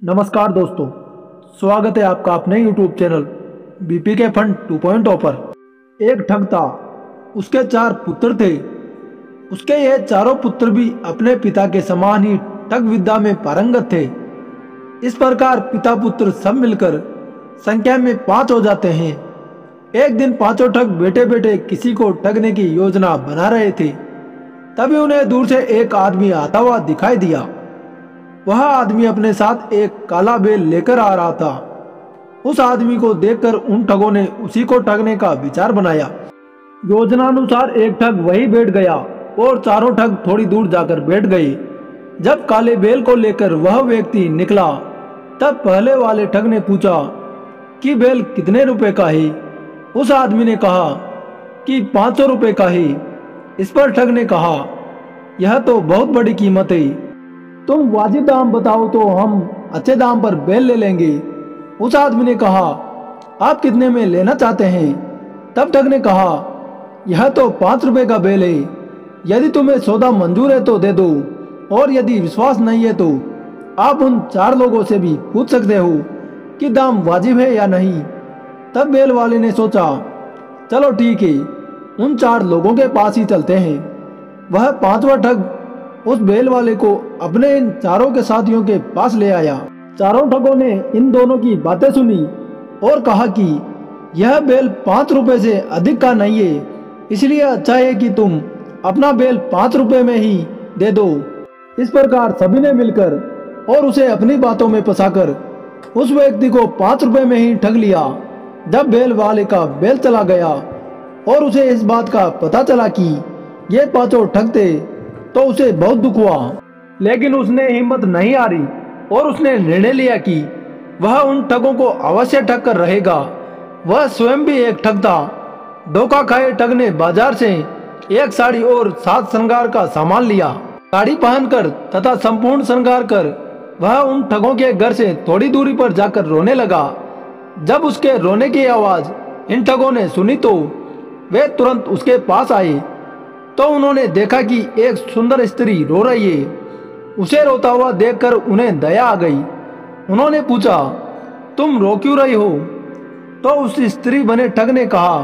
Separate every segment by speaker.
Speaker 1: नमस्कार दोस्तों, स्वागत है आपका अपने YouTube चैनल बीपी के फंड 2.0 पर। एक ठग था, उसके 4 पुत्र थे। उसके ये चारों पुत्र भी अपने पिता के समान ही ठग विद्या में पारंगत थे। इस प्रकार पिता पुत्र सब मिलकर संख्या में 5 हो जाते हैं। एक दिन पांचों ठग बैठे बैठे किसी को ठगने की योजना बना रहे थे। तभी उन्हें दूर से एक आदमी आता हुआ दिखाई दिया। वह आदमी अपने साथ एक काला बैल लेकर आ रहा था। उस आदमी को देखकर उन ठगों ने उसी को ठगने का विचार बनाया। योजनानुसार एक ठग वहीं बैठ गया और चारों ठग थोड़ी दूर जाकर बैठ गए। जब काले बैल को लेकर वह व्यक्ति निकला, तब पहले वाले ठग ने पूछा कि बैल कितने रुपए का है। उस आदमी ने कहा कि 500 रुपए का है। इस पर ठग ने कहा, यह तो बहुत बड़ी कीमत है, तुम वाजिब दाम बताओ तो हम अच्छे दाम पर बैल ले लेंगे। उस आदमी ने कहा, आप कितने में लेना चाहते हैं? तब ठग ने कहा, यह तो 5 रुपए का बैल है। यदि तुम्हें सौदा मंजूर है तो दे दो, और यदि विश्वास नहीं है तो आप उन 4 लोगों से भी पूछ सकते हो कि दाम वाजिब है या नहीं। तब बैल वाले ने सोचा, चलो ठीक है, उन 4 लोगों के पास ही चलते हैं। वह 5वां ठग उस बैल वाले को अपने इन चारों के साथियों के पास ले आया। चारों ठगों ने इन दोनों की बातें सुनी और कहा कि यह बैल 5 रुपए से अधिक का नहीं है, इसलिए अच्छा है कि तुम अपना बैल 5 रुपए में ही दे दो। इस प्रकार सभी ने मिलकर और उसे अपनी बातों में फंसाकर उस व्यक्ति को 5 रुपए में ही ठग लिया। जब बैल वाले का बैल चला गया और उसे इस बात का पता चला कि ये 5 ठग थे, तो उसे बहुत दुख हुआ। लेकिन उसने हिम्मत नहीं हारी और उसने निर्णय लिया कि वह उन ठगों को अवश्य ठग कर रहेगा। वह स्वयं भी एक ठग था। धोखा खाए ठग ने बाजार से एक साड़ी और 7 श्रृंगार का सामान लिया। साड़ी पहनकर तथा संपूर्ण श्रृंगार कर वह उन ठगों के घर से थोड़ी दूरी पर जाकर रोने लगा। जब उसके रोने की आवाज इन ठगों ने सुनी तो वे तुरंत उसके पास आए। तो उन्होंने देखा कि एक सुंदर स्त्री रो रही है। उसे रोता हुआ देखकर उन्हें दया आ गई। उन्होंने पूछा, तुम रो क्यों रही हो? तो उस स्त्री बने ठग ने कहा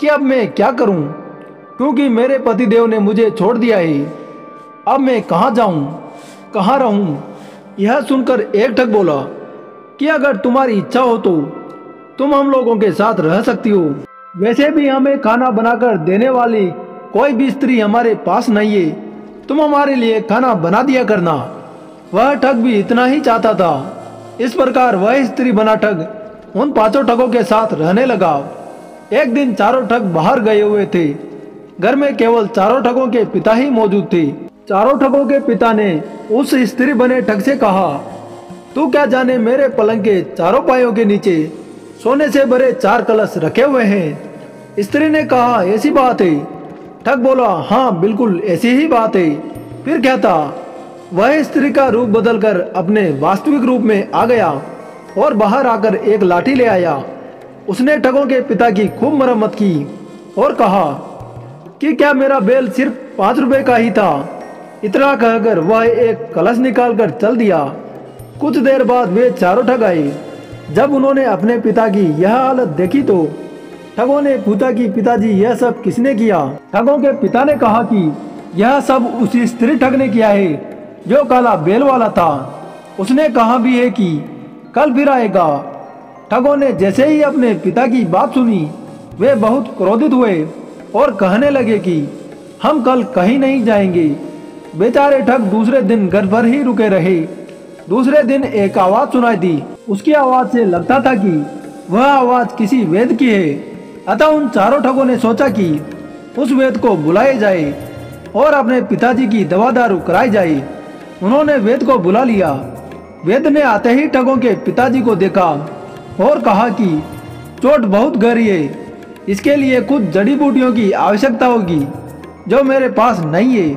Speaker 1: कि अब मैं क्या करूं, क्योंकि मेरे पतिदेव ने मुझे छोड़ दिया है। अब मैं कहाँ जाऊं, कहाँ रहूं? यह सुनकर एक ठग बोला कि अगर तुम्हारी इच्छा हो तो तुम हम लोगों के साथ रह सकती हो। वैसे भी हमें खाना बनाकर देने वाली कोई भी स्त्री हमारे पास नहीं है, तुम हमारे लिए खाना बना दिया करना। वह ठग भी इतना ही चाहता था। इस प्रकार वह स्त्री बना ठग उन 5 ठगों के साथ रहने लगा। एक दिन चारों ठग बाहर गए हुए थे। घर में केवल चारों ठगों के पिता ही मौजूद थे। चारों ठगों के पिता ने उस स्त्री बने ठग से कहा, तू क्या जाने मेरे पलंग के चारों पायों के नीचे सोने से भरे 4 कलश रखे हुए हैं। स्त्री ने कहा, ऐसी बात है? ठग बोला, हाँ बिल्कुल ऐसी ही बात है। फिर क्या था? वह स्त्री का रूप बदलकर अपने वास्तविक रूप में आ गया और बाहर आकर एक लाठी ले आया। उसने ठगों के पिता की खूब मरम्मत की और कहा कि क्या मेरा बैल सिर्फ 5 रुपए का ही था? इतना कहकर वह एक कलश निकालकर चल दिया। कुछ देर बाद वे चारों ठग आए। जब उन्होंने अपने पिता की यह हालत देखी तो ठगों ने पूछा कि पिताजी यह सब किसने किया? ठगों के पिता ने कहा कि यह सब उसी स्त्री ठग ने किया है जो काला बैल वाला था। उसने कहा भी है कि कल फिर आएगा। ठगों ने जैसे ही अपने पिता की बात सुनी, वे बहुत क्रोधित हुए और कहने लगे कि हम कल कहीं नहीं जाएंगे। बेचारे ठग दूसरे दिन घर पर ही रुके रहे। दूसरे दिन एक आवाज सुनाई दी। उसकी आवाज से लगता था कि वह आवाज किसी वेद की है। अतः उन चारों ठगों ने सोचा कि उस वेद को बुलाया जाए और अपने पिताजी की दवा दारू कराई जाए। उन्होंने वेद को बुला लिया। वेद ने आते ही ठगों के पिताजी को देखा और कहा कि चोट बहुत गहरी है, इसके लिए कुछ जड़ी बूटियों की आवश्यकता होगी जो मेरे पास नहीं है।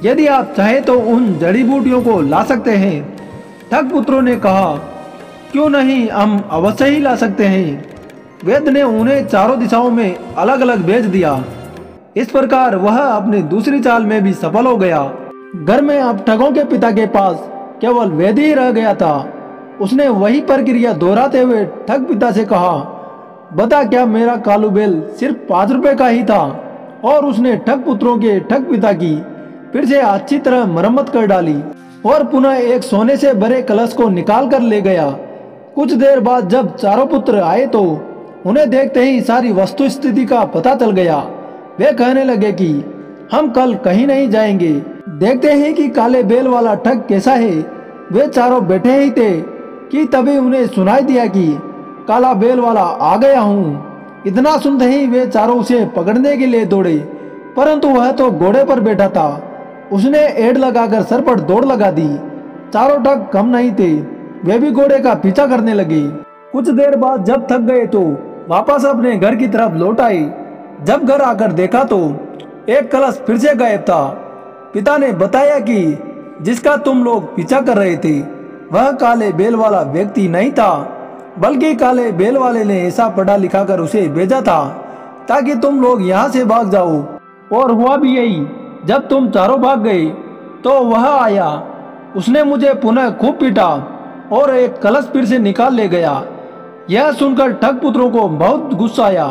Speaker 1: यदि आप चाहें तो उन जड़ी बूटियों को ला सकते हैं। ठग पुत्रों ने कहा, क्यों नहीं, हम अवश्य ही ला सकते हैं। वेद ने उन्हें चारों दिशाओं में अलग अलग भेज दिया। इस प्रकार वह अपनी दूसरी चाल में भी सफल हो गया। घर में अब ठगों के पिता के पास केवल वेद ही रह गया था। उसने वही प्रक्रिया दोहराते हुए ठग पिता से कहा, बता क्या मेरा कालू बैल सिर्फ 5 रुपए का ही था। और उसने ठग पुत्रों के ठग पिता की फिर से अच्छी तरह मरम्मत कर डाली और पुनः एक सोने से भरे कलश को निकाल कर ले गया। कुछ देर बाद जब चारों पुत्र आए तो उन्हें देखते ही सारी वस्तु स्थिति का पता चल गया। वे कहने लगे कि हम कल कहीं नहीं जाएंगे, देखते हैं कि काले बैल वाला ठग कैसा है। वे चारों बैठे ही थे कि तभी उन्हें सुनाई दिया कि काला बैल वाला आ गया हूँ। इतना सुनते ही वे चारों उसे पकड़ने के लिए दौड़े, परंतु वह तो घोड़े पर बैठा था। उसने एड़ लगाकर सर पर दौड़ लगा दी। चारों ठग कम नहीं थे, वे भी घोड़े का पीछा करने लगे। कुछ देर बाद जब थक गए तो वापस अपने घर की तरफ लौट आए। जब घर आकर देखा तो एक कलश फिर से गायब था। पिता ने बताया कि जिसका तुम लोग पीछा कर रहे थे वह काले बैल वाला व्यक्ति नहीं था, बल्कि काले बैल वाले ने ऐसा पढ़ा लिखा कर उसे भेजा था ताकि तुम लोग यहाँ से भाग जाओ। और हुआ भी यही, जब तुम चारों भाग गए तो वह आया। उसने मुझे पुनः खूब पीटा और एक कलश फिर से निकाल ले गया। यह सुनकर ठग पुत्रों को बहुत गुस्सा आया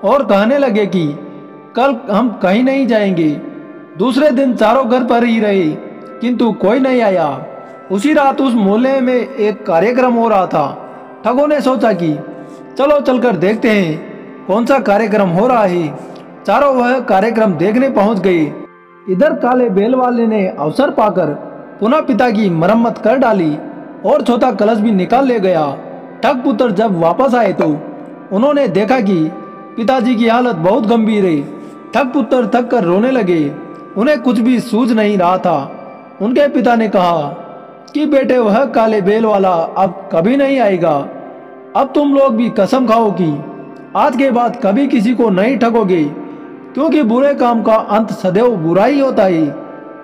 Speaker 1: और कहने लगे कि कल हम कहीं नहीं जाएंगे। दूसरे दिन चारों घर पर ही रहे, किंतु कोई नहीं आया। उसी रात उस मोहल्ले में एक कार्यक्रम हो रहा था। ठगों ने सोचा कि चलो चलकर देखते हैं कौन सा कार्यक्रम हो रहा है। चारों वह कार्यक्रम देखने पहुंच गए। इधर काले बैल वाले ने अवसर पाकर पुनः पिता की मरम्मत कर डाली और छोटा कलश भी निकाल ले गया। ठग पुत्र जब वापस आए तो उन्होंने देखा कि पिताजी की हालत बहुत गंभीर है। ठग पुत्र थक कर रोने लगे, उन्हें कुछ भी सूझ नहीं रहा था। उनके पिता ने कहा कि बेटे वह काले बैल वाला अब कभी नहीं आएगा। अब तुम लोग भी कसम खाओ कि आज के बाद कभी किसी को नहीं ठगोगे, क्योंकि बुरे काम का अंत सदैव बुरा ही होता है।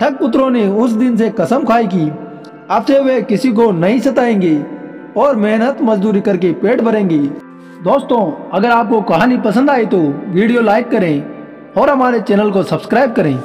Speaker 1: ठग पुत्रों ने उस दिन से कसम खाई कि अब से वे किसी को नहीं सताएंगे और मेहनत मजदूरी करके पेट भरेंगे। दोस्तों, अगर आपको कहानी पसंद आई तो वीडियो लाइक करें और हमारे चैनल को सब्सक्राइब करें।